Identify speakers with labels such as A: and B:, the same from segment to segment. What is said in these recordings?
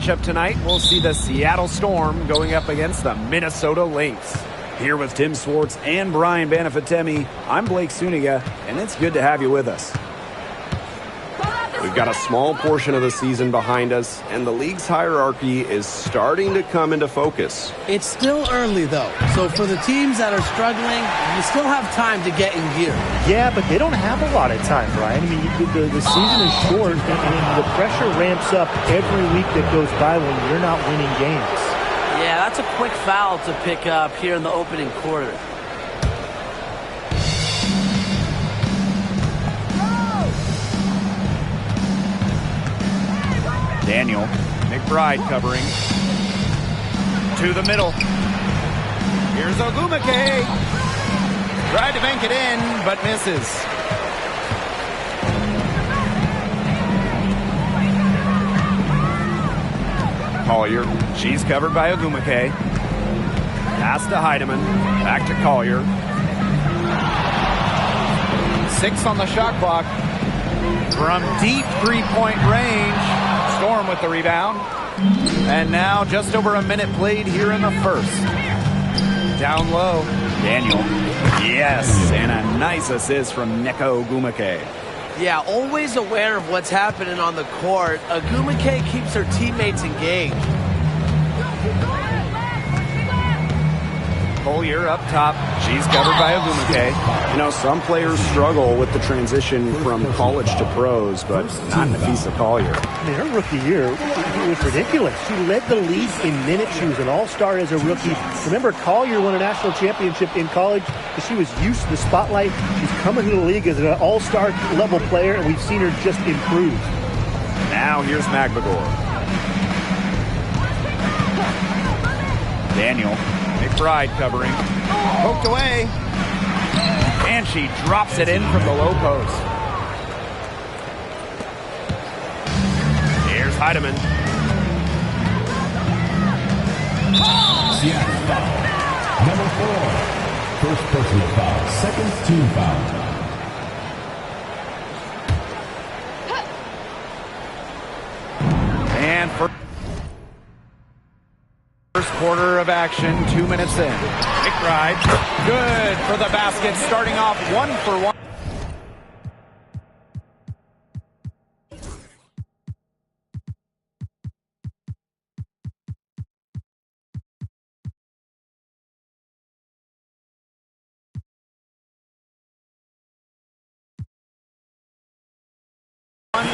A: matchup tonight, we'll see the Seattle Storm going up against the Minnesota Lynx. Here with Tim Swartz and Brian Banafitemi, I'm Blake Suniga, and it's good to have you with us.
B: We've got a small portion of the season behind us, and the league's hierarchy is starting to come into focus.
C: It's still early, though, so for the teams that are struggling, you still have time to get in gear.
D: Yeah, but they don't have a lot of time, Brian. I mean, the season is short, and the pressure ramps up every week that goes by when you're not winning games.
C: Yeah, that's a quick foul to pick up here in the opening quarter.
A: Daniel McBride covering. To the middle. Here's Ogumake. Tried to bank it in, but misses. Collier. She's covered by Ogumake. Pass to Heidemann. Back to Collier. 6 on the shot clock. From deep three-point range. Storm with the rebound. And now just over a minute played here in the first. Down low. Daniel. Yes, and a nice assist from Neko Ogumake.
C: Yeah, always aware of what's happening on the court. Ogumake keeps her teammates engaged.
A: Collier up top. She's covered by Ogumake.
B: You know, some players struggle with the transition from college to pros, but not Nafisa Collier.
D: I mean, her rookie year was ridiculous. She led the league in minutes. She was an all-star as a rookie. Remember, Collier won a national championship in college, but she was used to the spotlight. She's coming to the league as an all-star level player, and we've seen her just improve.
A: Now here's Magbagor. Daniel McBride covering. Poked away. And she drops it in from the low post. Here's Heidemann.
E: Seattle foul. Number 4. First personal foul. Second team foul.
A: And first quarter of action, 2 minutes in. McBride, good for the basket, starting off 1 for 1.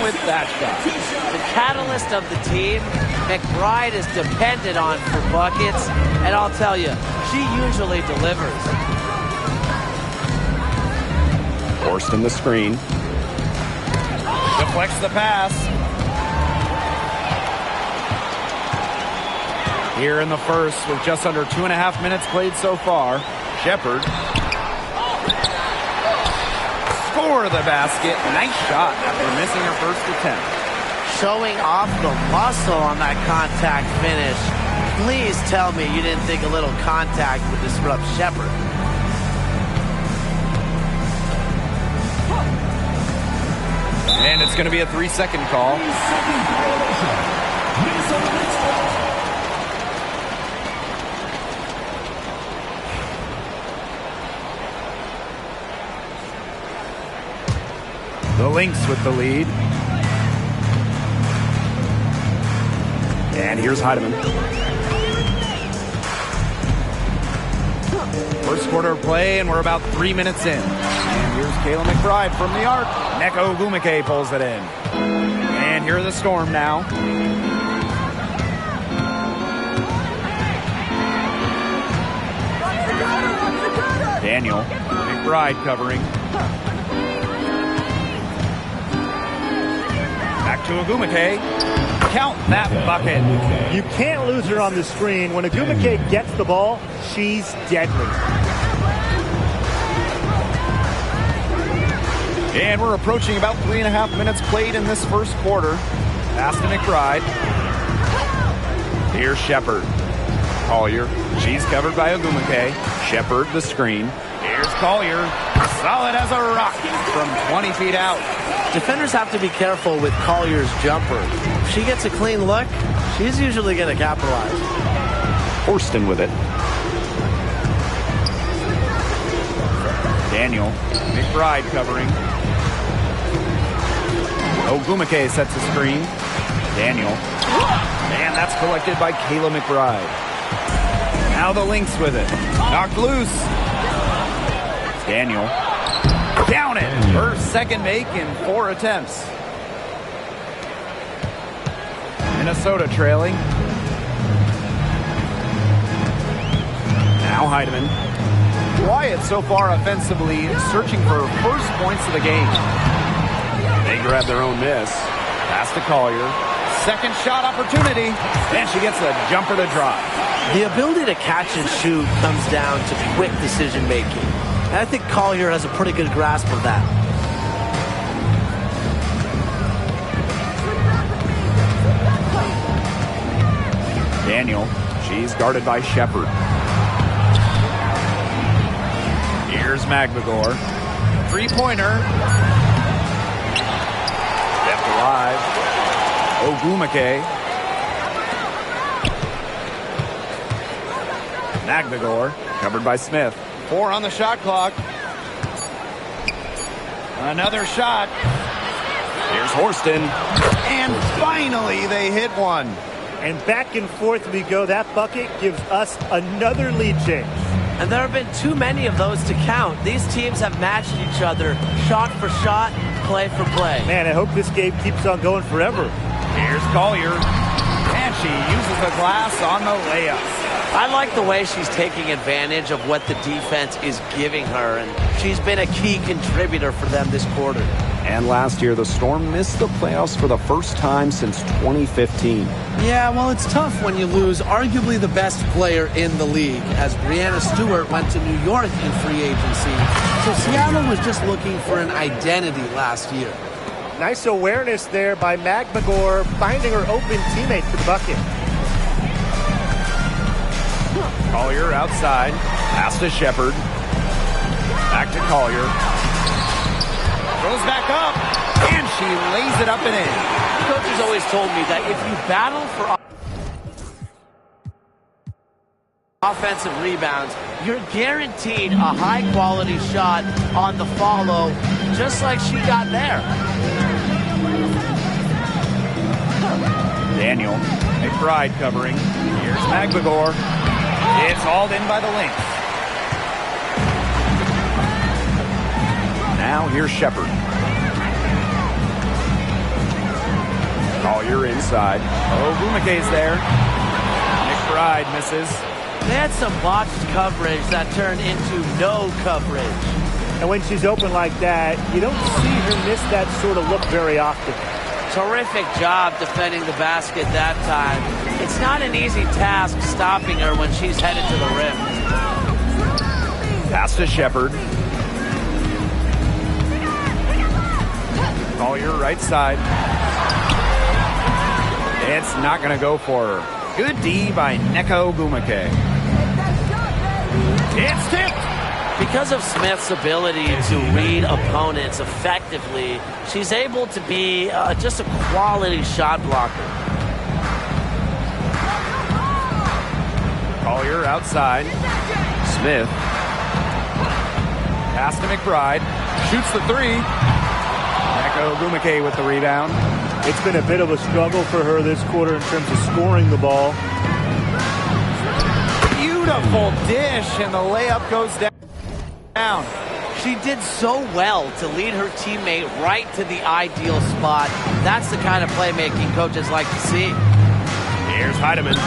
A: With that shot.
C: The catalyst of the team, McBride is depended on for buckets, and I'll tell you, she usually delivers.
B: Forced in the screen.
A: Deflects the pass. Here in the first, with just under 2.5 minutes played so far, Shepard. Score the basket. Nice shot after missing her first attempt.
C: Showing off the muscle on that contact finish. Please tell me you didn't think a little contact would disrupt Shepard.
A: And it's going to be a 3-second call. The Lynx with the lead. And here's Heidemann. First quarter of play, and we're about 3 minutes in. And here's Kayla McBride from the arc. Neko Ogumake pulls it in. And here are the Storm now. Daniel McBride covering. Back to Ogumake. Count that bucket.
D: You can't lose her on the screen. When Ogumake gets the ball, she's deadly.
A: And we're approaching about 3.5 minutes played in this first quarter. Pass to McBride. Here's Shepard. Collier. She's covered by Ogumake. Shepard the screen. Here's Collier. Solid as a rock from 20 feet out.
C: Defenders have to be careful with Collier's jumper. If she gets a clean look, She's usually going to capitalize.
B: Horston with it.
A: Daniel. McBride covering. Ogumake sets the screen. Daniel. And that's collected by Kayla McBride. Now the Lynx with it. Knocked loose. Daniel. Down it. Her second make in 4 attempts. Minnesota trailing. Now Heidemann. Quiet so far offensively, searching for first points of the game.
B: They grab their own miss.
A: Pass to Collier. Second shot opportunity. And she gets the jumper to drop.
C: The ability to catch and shoot comes down to quick decision making. And I think Collier has a pretty good grasp of that.
A: Daniel. She's guarded by Shepard. Here's Magbagor. Three-pointer. Kept alive. Ogumake. Magbagor. Covered by Smith. 4 on the shot clock. Another shot.
B: Here's Horston.
A: And finally they hit one.
D: And back and forth we go. That bucket gives us another lead change.
C: And there have been too many of those to count. These teams have matched each other shot for shot, play for play.
D: Man, I hope this game keeps on going forever.
A: Here's Collier. And she uses the glass on the layup.
C: I like the way she's taking advantage of what the defense is giving her, and she's been a key contributor for them this quarter.
B: And last year, the Storm missed the playoffs for the first time since 2015.
F: Yeah, well, it's tough when you lose arguably the best player in the league, as Brianna Stewart went to New York in free agency. So Seattle was just looking for an identity last year.
D: Nice awareness there by Magbagor, finding her open teammate for the bucket.
A: Collier outside. Pass to Shepard. Back to Collier. Goes back up. And she lays it up and in.
C: Coaches always told me that if you battle for offensive rebounds, you're guaranteed a high-quality shot on the follow, just like she got there.
A: Daniel. McBride covering. Here's Magbagor. It's hauled in by the Lynx. Now here's Shepard. Collier inside. Ogumake's there. McBride misses.
C: They had some botched coverage that turned into no coverage.
D: And when she's open like that, you don't see her miss that sort of look very often.
C: Terrific job defending the basket that time. It's not an easy task stopping her when she's headed to the rim.
A: Pass to Shepard. Collier right side. It's not going to go for her. Good D by Nneka Ogumake. It's tipped.
C: Because of Smith's ability to read opponents effectively, she's able to be just a quality shot blocker.
A: Collier outside. Smith. Pass to McBride. Shoots the three. Nneka Ogumake with the rebound.
D: It's been a bit of a struggle for her this quarter in terms of scoring the ball.
A: Beautiful dish, and the layup goes down.
C: She did so well to lead her teammate right to the ideal spot. That's the kind of playmaking coaches like to see.
A: Here's Heidemann.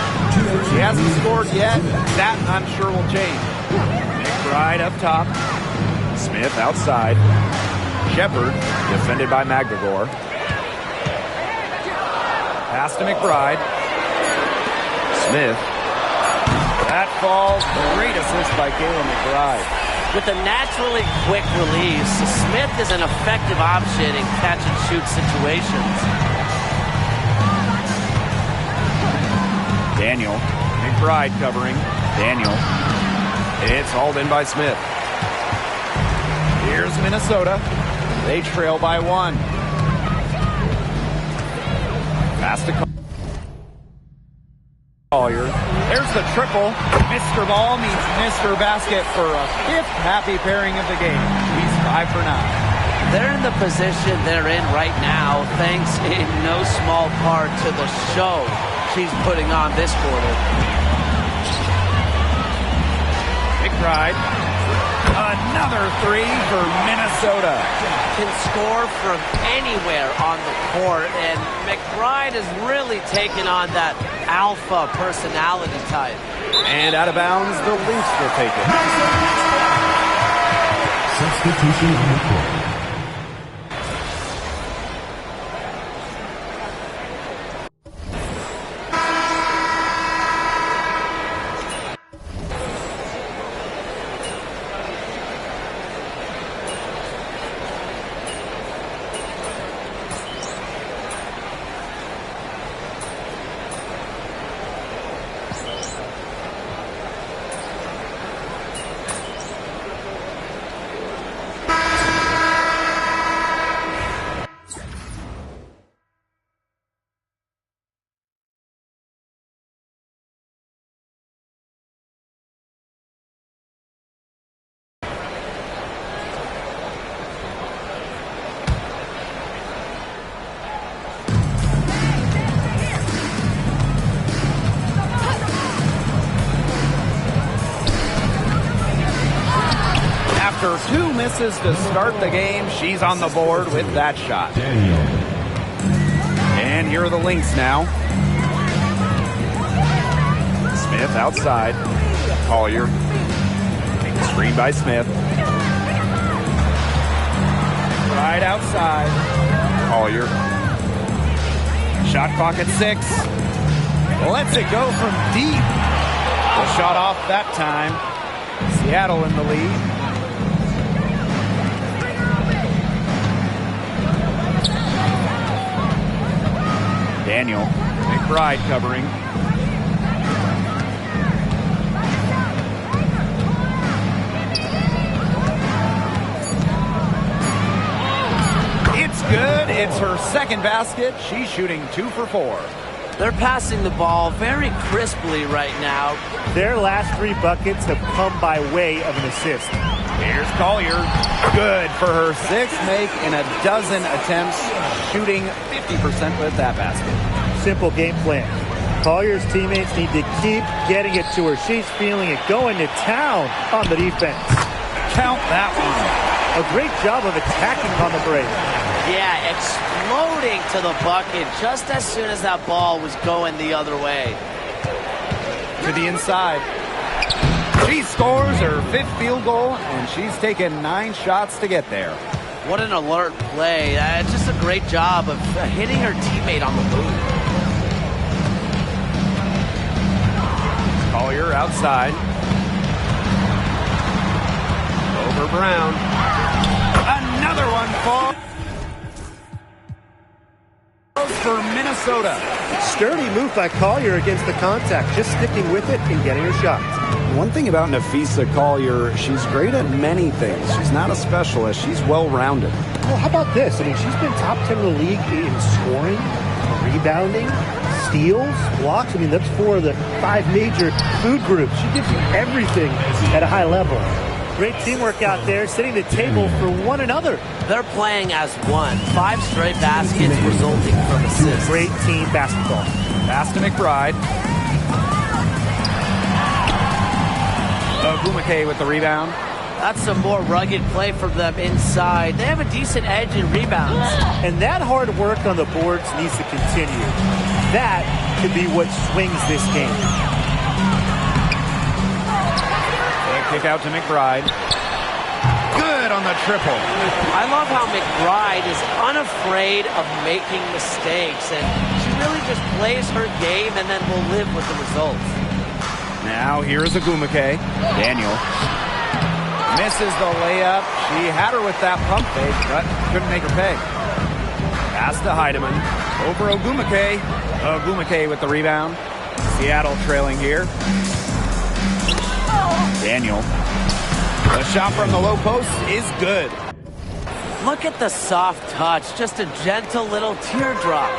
A: She hasn't scored yet. That, I'm sure, will change. McBride up top. Smith outside. Shepard, defended by Magbagor. Pass to McBride. Smith. That falls. Great assist by Kayla McBride.
C: With a naturally quick release, Smith is an effective option in catch-and-shoot situations.
A: Daniel. McBride covering. Daniel. It's hauled in by Smith. Here's Minnesota. They trail by 1. Pass to Collier. There's the triple. Mr. Ball meets Mr. Basket for a 5th happy pairing of the game. He's 5 for 9.
C: They're in the position they're in right now, thanks in no small part to the show she's putting on this quarter.
A: McBride. Another 3 for Minnesota.
C: Can score from anywhere on the court, and McBride has really taken on that alpha personality type.
B: And out of bounds, the Lynx will take it.
E: Substitution on the court.
A: After 2 misses to start the game, she's on the board with that shot.
E: Daniel.
A: And here are the Lynx now. Smith outside. Collier. Taking the screen by Smith. Right outside. Collier. Shot clock at 6. Lets it go from deep. The shot off that time. Seattle in the lead. Daniel. McBride covering. It's good. It's her 2nd basket. She's shooting 2 for 4.
C: They're passing the ball very crisply right now.
D: Their last 3 buckets have come by way of an assist.
A: Here's Collier. Good for her 6th make in a dozen attempts, shooting 50% with that basket.
D: Simple game plan. Collier's teammates need to keep getting it to her. She's feeling it, going to town on the defense.
A: Count that one.
D: A great job of attacking on the break.
C: Yeah, exploding to the bucket just as soon as that ball was going the other way.
A: To the inside. She scores her 5th field goal, and she's taken 9 shots to get there.
C: What an alert play. Just a great job of hitting her teammate on the boot.
B: Collier outside. Over Brown.
A: Another one falls for Minnesota.
D: Sturdy move by Collier against the contact, just sticking with it and getting her shots.
B: One thing about Nafisa Collier, she's great at many things. She's not a specialist. She's well-rounded.
D: Well, how about this? I mean, she's been top 10 in the league in scoring, rebounding, steals, blocks. I mean, that's 4 of the 5 major food groups. She gives you everything at a high level. Great teamwork out there, setting the table for one another.
C: They're playing as one. 5 straight baskets resulting from assists.
D: Great team basketball.
A: Pass to McBride. Ogumake with the rebound.
C: That's some more rugged play from them inside. They have a decent edge in rebounds.
D: And that hard work on the boards needs to continue. That could be what swings this game.
A: Kick out to McBride. Good on the triple.
C: I love how McBride is unafraid of making mistakes, and she really just plays her game and then will live with the results.
A: Now here's Ogumake. Daniel misses the layup. She had her with that pump fake, but couldn't make her pay. Pass to Heidemann. Over Ogumake. Ogumake with the rebound. Seattle trailing here. Daniel. The shot from the low post is good.
C: Look at the soft touch. Just a gentle little teardrop.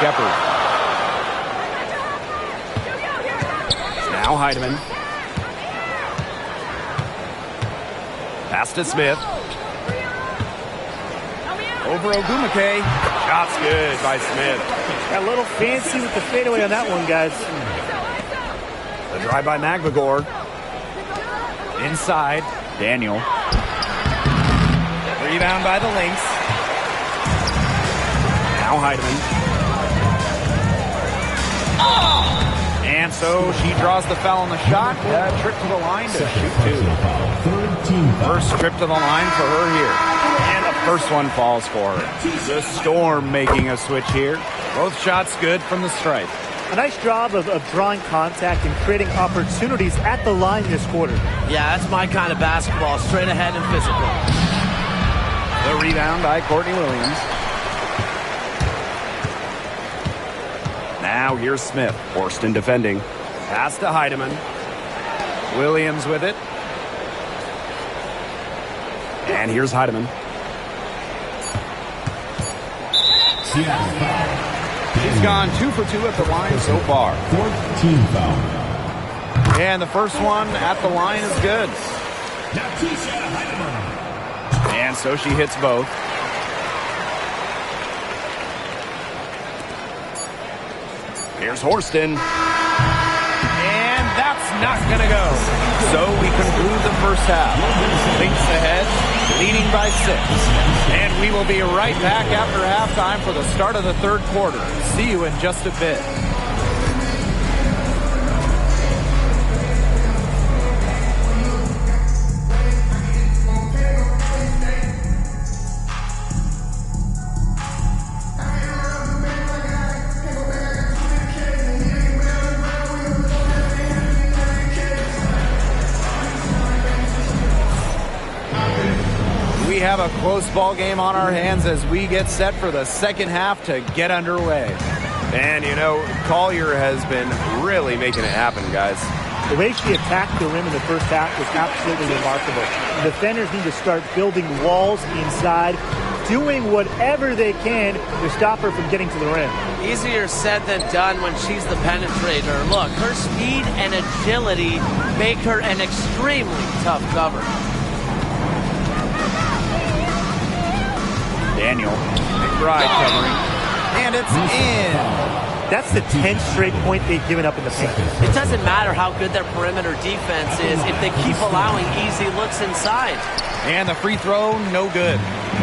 A: Shepard.
B: Now Heidemann. Pass to Smith.
A: Over Ogumake.
B: Shot's good by Smith.
D: Got a little fancy with the fadeaway on that one, guys.
B: The drive by McVigor.
A: Inside. Daniel. Rebound by the Lynx.
B: Now Heidemann.
A: And so she draws the foul on the shot. Trip to the line to shoot two. First trip to the line for her here. And the first one falls for her. The Storm making a switch here. Both shots good from the stripe.
D: A nice job of drawing contact and creating opportunities at the line this quarter.
C: Yeah, that's my kind of basketball. Straight ahead and physical.
A: The rebound by Courtney Williams.
B: Now here's Smith. Horston defending. Pass to Heidemann.
A: Williams with it.
B: And here's Heidemann.
A: She's gone 2 for 2 at the line so far.
E: 14 foul.
A: And the first one at the line is good. And so she hits both.
B: Here's Horston.
A: And that's not going to go. So we conclude the first half. Lynx ahead, leading by 6. And we will be right back after halftime for the start of the third quarter. See you in just a bit. We have a close ball game on our hands as we get set for the second half to get underway.
B: And, you know, Collier has been really making it happen, guys.
D: The way she attacked the rim in the first half was absolutely remarkable. The defenders need to start building walls inside, doing whatever they can to stop her from getting to the rim.
C: Easier said than done when she's the penetrator. Look, her speed and agility make her an extremely tough cover.
A: Daniel, McBride covering. And it's in.
D: That's the 10th straight point they've given up in the paint.
C: It doesn't matter how good their perimeter defense is if they keep allowing easy looks inside.
A: And the free throw, no good.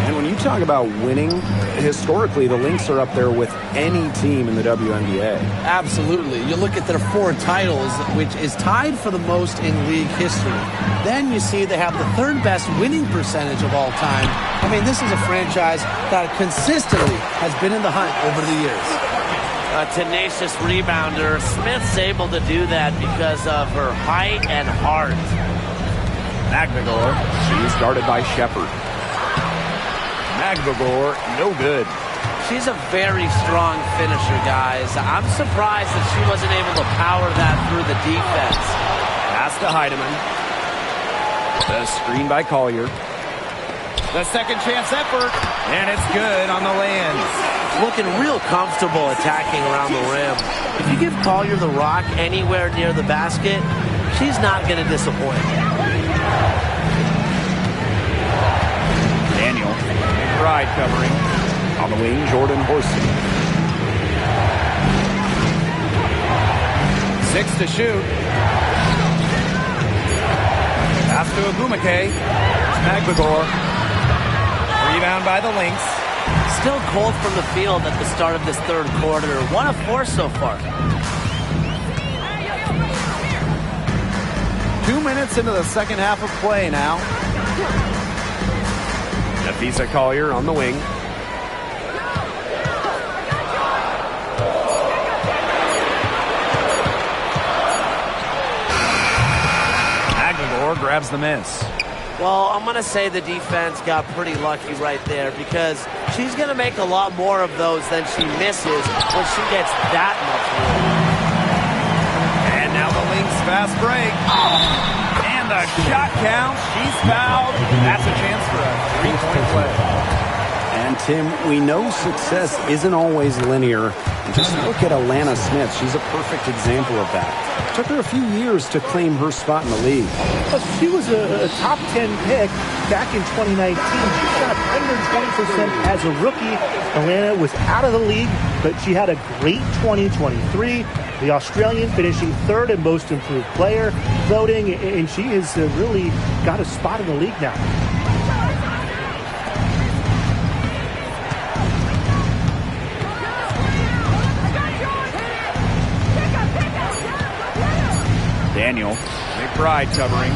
B: And when you talk about winning, historically, the Lynx are up there with any team in the WNBA.
F: Absolutely. You look at their 4 titles, which is tied for the most in league history. Then you see they have the 3rd best winning percentage of all time. I mean, this is a franchise that consistently has been in the hunt over the years.
C: A tenacious rebounder. Smith's able to do that because of her height and heart.
A: McVigor.
B: She's guarded by Shepard.
A: McVigor, no good.
C: She's a very strong finisher, guys. I'm surprised that she wasn't able to power that through the defense.
B: Pass to Heidemann. The screen by Collier.
A: The second chance effort, and it's good on the land.
C: Looking real comfortable attacking around the rim. If you give Collier the rock anywhere near the basket, she's not going to disappoint.
A: Daniel, McBride covering.
B: On the wing, Jordan Horston.
A: 6 to shoot. Pass to Ogumake. McVigor. Rebound by the Lynx.
C: Still cold from the field at the start of this third quarter. 1 of 4 so far.
A: 2 minutes into the second half of play now.
B: Nafisa Collier on the wing.
A: McVigor grabs the miss.
C: Well, I'm going to say the defense got pretty lucky right there because she's going to make a lot more of those than she misses when she gets that much room.
A: And now the Lynx fast break. And the shot count. She's fouled. That's a chance for a 3-point play.
E: And
B: Tim, we know success isn't always linear. And just look at Alana Smith. She's a perfect example of that. It took her a few years to claim her spot in the league.
D: Well, she was a top 10 pick back in 2019. She shot under 20% as a rookie. Alana was out of the league, but she had a great 2023. The Australian finishing third in most improved player voting, and she has really got a spot in the league now.
A: Daniel, McBride covering.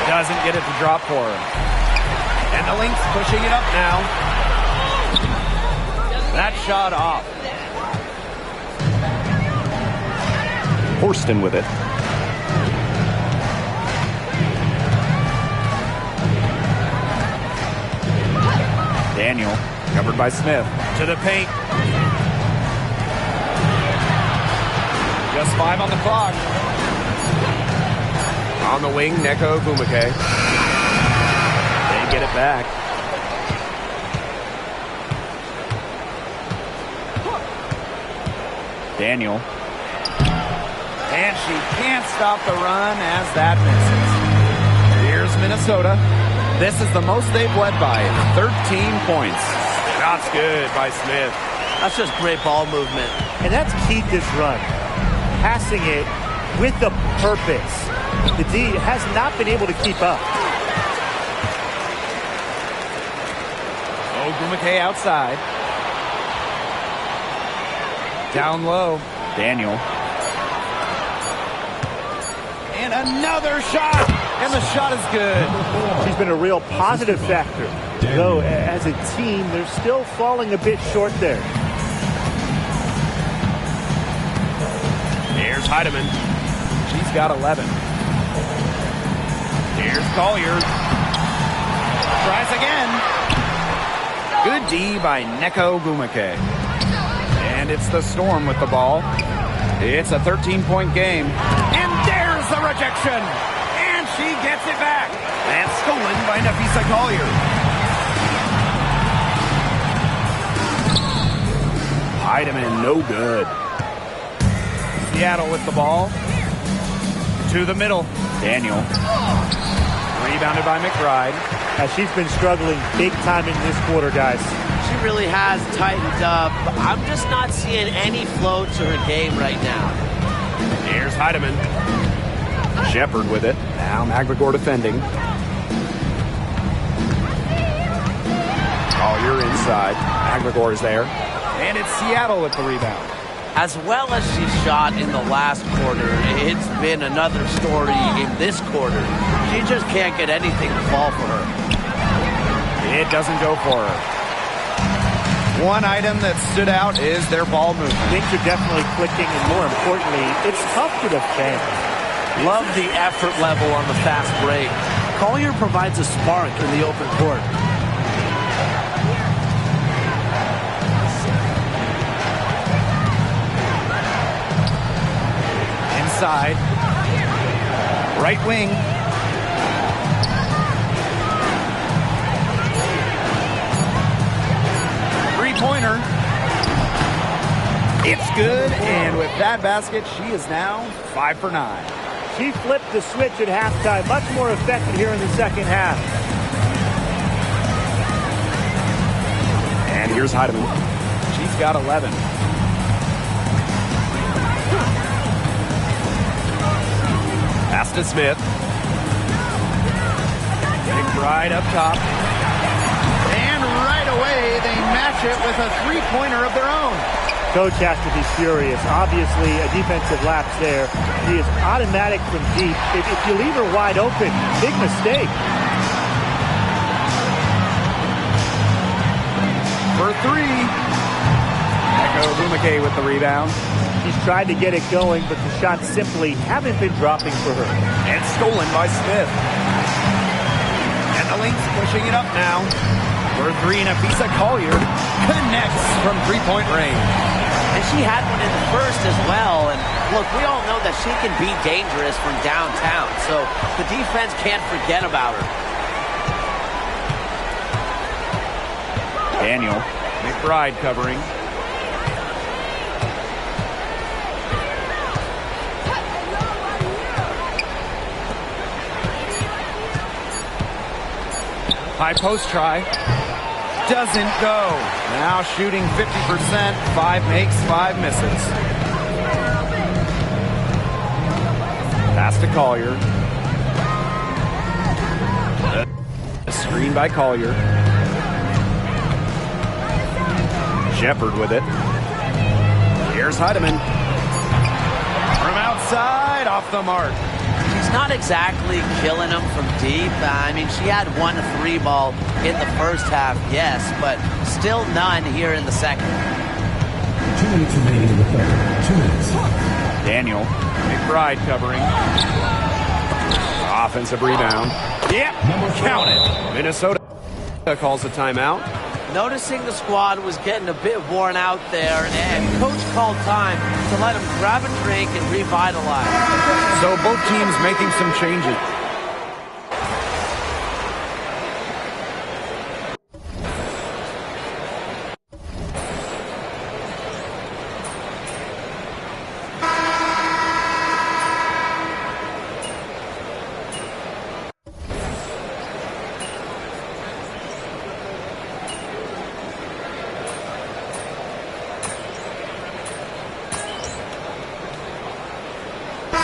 A: Doesn't get it to drop for her. And the Lynx pushing it up now. That shot off.
B: Horston with it.
A: Daniel, covered by Smith, to the paint. Just 5 on the clock.
B: On the wing, Neko Ogwumike.
A: They get it back. Daniel. And she can't stop the run as that misses. Here's Minnesota. This is the most they've led by, 13 points.
B: Shot's good by Smith.
C: That's just great ball movement.
D: And that's key to this run. Passing it with a purpose. The D has not been able to keep up.
A: Ogwumike outside. Down low. Daniel. And another shot. And the shot is good.
D: She's been a real positive factor. Though, as a team, they're still falling a bit short there.
B: Here's Heidemann.
A: She's got 11. Here's Collier. Tries again. Good D by Neko Ogwumike. And it's the Storm with the ball. It's a 13-point game. And there's the rejection. And she gets it back. And stolen by Napheesa Collier.
B: Heidemann, no good.
A: Seattle with the ball. To the middle. Daniel. Rebounded by McBride.
D: She's been struggling big time in this quarter, guys.
C: She really has tightened up. I'm just not seeing any flow to her game right now.
B: Here's Heidemann. Shepard with it. Now McGregor defending. Collier inside. McGregor is there.
A: And it's Seattle with the rebound.
C: As well as she shot in the last quarter, it's been another story in this quarter. She just can't get anything to fall for her.
A: It doesn't go for her. One item that stood out is their ball movement.
D: Things are definitely clicking, and more importantly, it's tough to defend.
C: Love the effort level on the fast break.
F: Collier provides a spark in the open court.
A: Inside. Right wing. Three-pointer. It's good, and with that basket, she is now 5 for 9.
D: She flipped the switch at halftime. Much more effective here in the second half.
B: And here's Heidemann.
A: She's got 11.
B: Pass to Smith.
A: McBride up top. And right away, they match it with a three-pointer of their own.
D: Coach has to be furious. Obviously, a defensive lapse there. He is automatic from deep. If you leave her wide open, big mistake.
A: For three. Neko Ogwumike with the rebound.
D: She's tried to get it going, but the shots simply haven't been dropping for her.
A: And stolen by Smith. And the Lynx pushing it up now. For three, Napheesa Collier connects from three-point range.
C: And she had one in the first as well. And look, we all know that she can be dangerous from downtown. So the defense can't forget about her.
A: Daniel. McBride covering. High post try. Doesn't go. Now shooting 50%. 5 makes, 5 misses. Pass to Collier. A screen by Collier. Shepard with it. Here's Heidemann. From outside, off the mark.
C: She's not exactly killing them from deep. I mean, she had 1 3-ball in the first half, yes, but still none here in the second.
E: 2 minutes remaining in the third. 2 minutes.
A: Daniel. McBride covering. Offensive rebound. Yep, count it. Minnesota calls a timeout.
C: Noticing the squad was getting a bit worn out there, and coach called time to let them grab a drink and revitalize.
A: So both teams making some changes.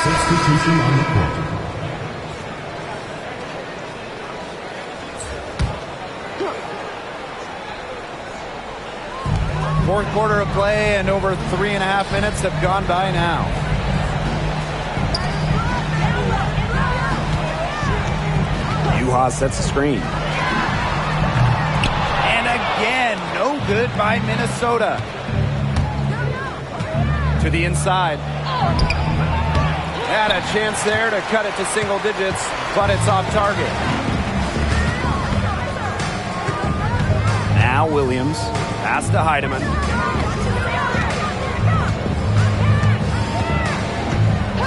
E: Substitution on the court.
A: Fourth quarter of play, and over 3.5 minutes have gone by now.
B: Yuha sets the screen.
A: And again, no good by Minnesota. To the inside. Had a chance there to cut it to single digits, but it's off target. Now Williams. Pass to Heidemann.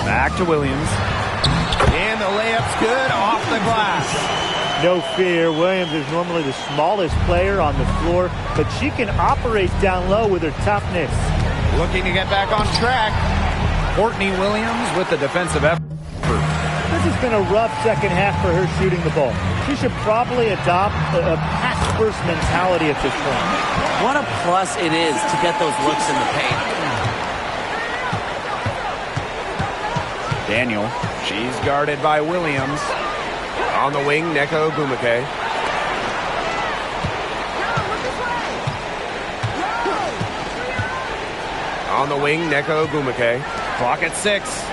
A: Back to Williams. And the layup's good off the glass.
D: No fear. Williams is normally the smallest player on the floor, but she can operate down low with her toughness.
A: Looking to get back on track. Courtney Williams with the defensive effort.
D: This has been a rough second half for her shooting the ball. She should probably adopt a pass-first mentality at this point.
C: What a plus it is to get those looks in the paint.
A: Daniel. She's guarded by Williams. On the wing, Neko Gumake. On the wing, Neko Gumake. Clock at 6.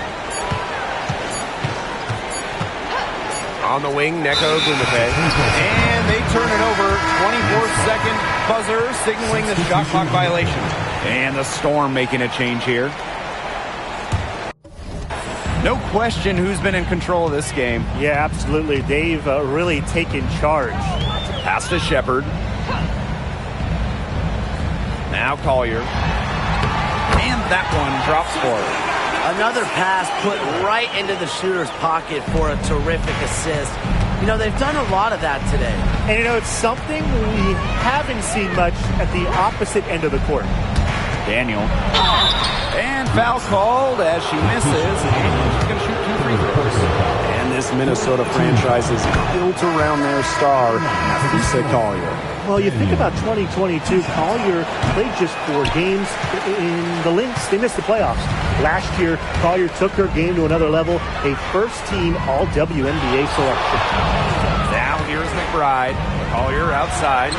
A: On the wing, Neko Gumake. And they turn it over. 24-second buzzer signaling the shot clock violation. And the Storm making a change here. No question who's been in control of this game.
D: Yeah, absolutely. They've really taken charge.
A: Pass to Shepard. Now Collier. And that one drops for her.
C: Another pass put right into the shooter's pocket for a terrific assist. You know, they've done a lot of that today.
D: And, you know, it's something we haven't seen much at the opposite end of the court.
A: Daniel. And foul called as she misses. And she's going to shoot 2 free throws.
B: And this Minnesota franchise is built around their star, Lisa Collier.
D: Well, you think about 2022, Collier played just 4 games in the Lynx. They missed the playoffs. Last year, Collier took her game to another level, a first-team All-WNBA selection.
A: Now here's McBride. Collier outside.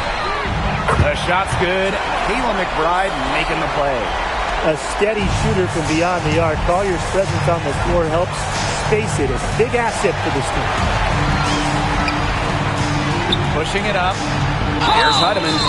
A: The shot's good. Kayla McBride making the play.
D: A steady shooter from beyond the arc. Collier's presence on the floor helps space it. A big asset for this team.
A: Pushing it up. Here's Heidemann.